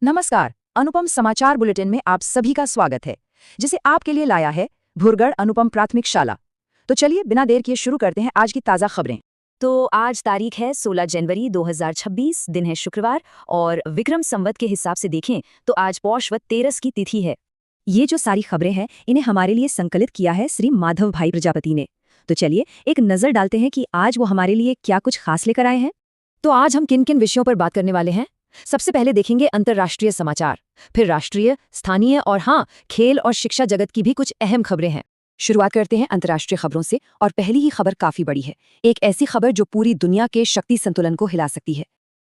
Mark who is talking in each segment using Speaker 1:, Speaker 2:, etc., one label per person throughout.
Speaker 1: नमस्कार। अनुपम समाचार बुलेटिन में आप सभी का स्वागत है, जिसे आपके लिए लाया है भुरगढ़ अनुपम प्राथमिक शाला। तो चलिए बिना देर किए शुरू करते हैं आज की ताज़ा खबरें।
Speaker 2: तो आज तारीख है 16 जनवरी 2026, दिन है शुक्रवार, और विक्रम संवत के हिसाब से देखें तो आज पौषवत 13 की तिथि है। ये जो सारी खबरें हैं इन्हें हमारे लिए संकलित किया है श्री माधव भाई प्रजापति ने। तो चलिए एक नजर डालते हैं कि आज वो हमारे लिए क्या कुछ खास लेकर आए हैं। तो आज हम किन किन विषयों पर बात करने वाले हैं। सबसे पहले देखेंगे अंतर्राष्ट्रीय समाचार, फिर राष्ट्रीय, स्थानीय और हाँ, खेल और शिक्षा जगत की भी कुछ अहम खबरें हैं। शुरुआत करते हैं अंतर्राष्ट्रीय खबरों से, और पहली ही खबर काफी बड़ी है। एक ऐसी खबर जो पूरी दुनिया के शक्ति संतुलन को हिला सकती है।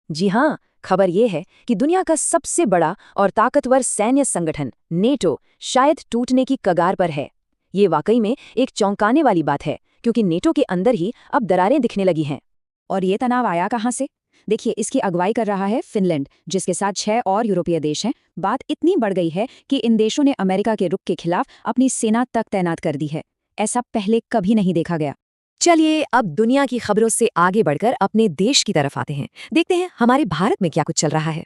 Speaker 2: जी हाँ, खबर ये है कि दुनिया का सबसे बड़ा और ताकतवर सैन्य संगठन नेटो शायद टूटने की कगार पर है। ये वाकई में एक चौंकाने वाली बात है, क्योंकि नेटो के अंदर ही अब दरारें दिखने लगी हैं। और ये तनाव आया कहाँ से? देखिए, इसकी अगुवाई कर रहा है फिनलैंड, जिसके साथ 6 और यूरोपीय देश हैं। बात इतनी बढ़ गई है कि इन देशों ने अमेरिका के रुख के खिलाफ अपनी सेना तक तैनात कर दी है। ऐसा पहले कभी नहीं देखा गया। चलिए अब दुनिया की खबरों से आगे बढ़कर अपने देश की तरफ आते हैं। देखते हैं हमारे भारत में क्या कुछ चल रहा है।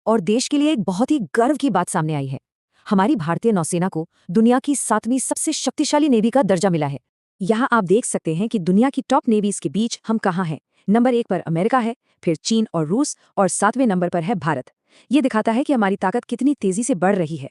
Speaker 2: और देश के लिए एक बहुत ही गर्व की बात सामने आई है। हमारी भारतीय नौसेना को दुनिया की 7वीं सबसे शक्तिशाली नेवी का दर्जा मिला है। यहाँ आप देख सकते हैं कि दुनिया की टॉप नेवीज के बीच हम कहाँ हैं। नंबर 1 पर अमेरिका है, फिर चीन और रूस, और 7वें नंबर पर है भारत। ये दिखाता है कि हमारी ताकत कितनी तेजी से बढ़ रही है।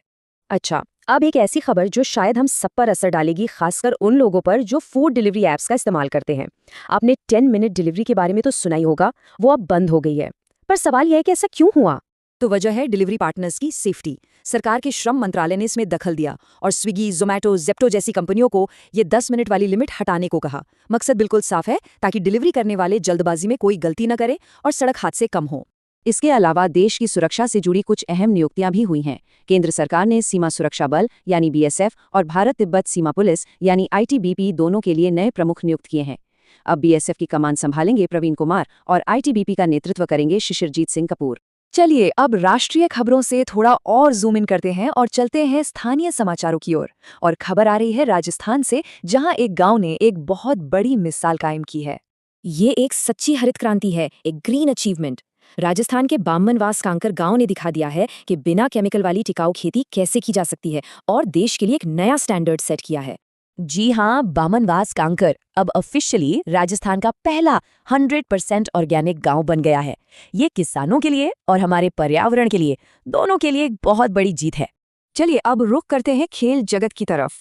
Speaker 2: अच्छा, अब एक ऐसी खबर जो शायद हम सब पर असर डालेगी, खासकर उन लोगों पर जो फूड डिलीवरी ऐप्स का इस्तेमाल करते हैं। आपने 10 मिनट डिलीवरी के बारे में तो सुना ही होगा, वो अब बंद हो गई है। पर सवाल यह है कि ऐसा क्यों हुआ? तो वजह है डिलीवरी पार्टनर्स की सेफ्टी। सरकार के श्रम मंत्रालय ने इसमें दखल दिया और स्विगी, जोमैटो, जेप्टो जैसी कंपनियों को ये 10 मिनट वाली लिमिट हटाने को कहा। मकसद बिल्कुल साफ है, ताकि डिलीवरी करने वाले जल्दबाजी में कोई गलती न करे और सड़क हादसे कम हो।
Speaker 1: इसके अलावा देश की सुरक्षा से जुड़ी कुछ अहम नियुक्तियां भी हुई हैं। केंद्र सरकार ने सीमा सुरक्षा बल यानी बीएसएफ और भारत तिब्बत सीमा पुलिस यानी आईटीबीपी दोनों के लिए नए प्रमुख नियुक्त किए हैं। अब बीएसएफ की कमान संभालेंगे प्रवीण कुमार और आईटीबीपी का नेतृत्व करेंगे शिशिरजीत सिंह कपूर। चलिए अब राष्ट्रीय खबरों से थोड़ा और जूम इन करते हैं और चलते हैं स्थानीय समाचारों की ओर। और खबर आ रही है राजस्थान से, जहां एक गांव ने एक बहुत बड़ी मिसाल कायम की है। ये एक सच्ची हरित क्रांति है, एक ग्रीन अचीवमेंट। राजस्थान के बामनवास कांकर गांव ने दिखा दिया है कि बिना केमिकल वाली टिकाऊ खेती कैसे की जा सकती है, और देश के लिए एक नया स्टैंडर्ड सेट किया है। जी हाँ, बामनवास कांकर अब ऑफिशियली राजस्थान का पहला 100% ऑर्गेनिक गांव बन गया है। ये किसानों के लिए और हमारे पर्यावरण के लिए, दोनों के लिए एक बहुत बड़ी जीत है। चलिए अब रुख करते हैं खेल जगत की तरफ।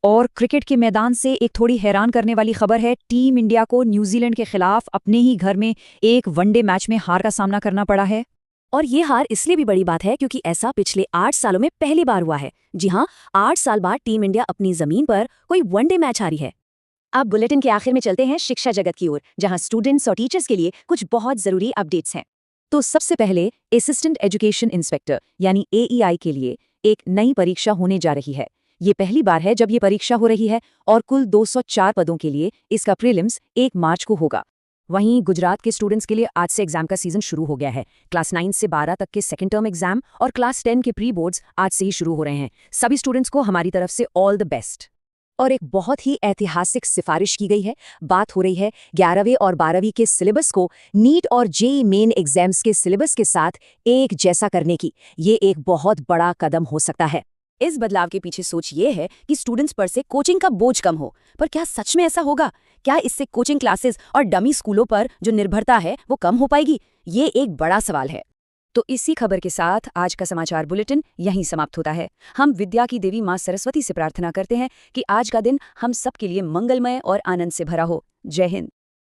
Speaker 1: और क्रिकेट के मैदान से एक थोड़ी हैरान करने वाली खबर है। टीम इंडिया को न्यूजीलैंड के खिलाफ अपने ही घर में एक वनडे मैच में हार का सामना करना पड़ा है। और ये हार इसलिए भी बड़ी बात है क्योंकि ऐसा पिछले 8 सालों में पहली बार हुआ है। जी हाँ, 8 साल बाद टीम इंडिया अपनी जमीन पर कोई वनडे मैच हारी है। अब बुलेटिन के आखिर में चलते हैं शिक्षा जगत की ओर, जहां स्टूडेंट्स और टीचर्स के लिए कुछ बहुत जरूरी अपडेट्स हैं। तो सबसे पहले असिस्टेंट एजुकेशन इंस्पेक्टर यानी एईआई के लिए एक नई परीक्षा होने जा रही है। ये पहली बार है जब ये परीक्षा हो रही है, और कुल 204 पदों के लिए इसका प्रीलिम्स 1 मार्च को होगा। वहीं गुजरात के स्टूडेंट्स के लिए आज से एग्जाम का सीजन शुरू हो गया है। क्लास 9 से 12 तक के सेकंड टर्म एग्जाम और क्लास 10 के प्री बोर्ड्स आज से ही शुरू हो रहे हैं। सभी स्टूडेंट्स को हमारी तरफ से ऑल द बेस्ट। और एक बहुत ही ऐतिहासिक सिफारिश की गई है। बात हो रही है 11वीं और 12वीं के सिलेबस को नीट और जेईई मेन एग्जाम्स के सिलेबस के साथ एक जैसा करने की। ये एक बहुत बड़ा कदम हो सकता है। इस बदलाव के पीछे सोच ये है कि स्टूडेंट्स पर से कोचिंग का बोझ कम हो। पर क्या सच में ऐसा होगा? क्या इससे कोचिंग क्लासेस और डमी स्कूलों पर जो निर्भरता है वो कम हो पाएगी? ये एक बड़ा सवाल है। तो इसी खबर के साथ आज का समाचार बुलेटिन यहीं समाप्त होता है। हम विद्या की देवी मां सरस्वती से प्रार्थना करते हैं कि आज का दिन हम सब के लिए मंगलमय और आनंद से भरा हो। जय हिंद।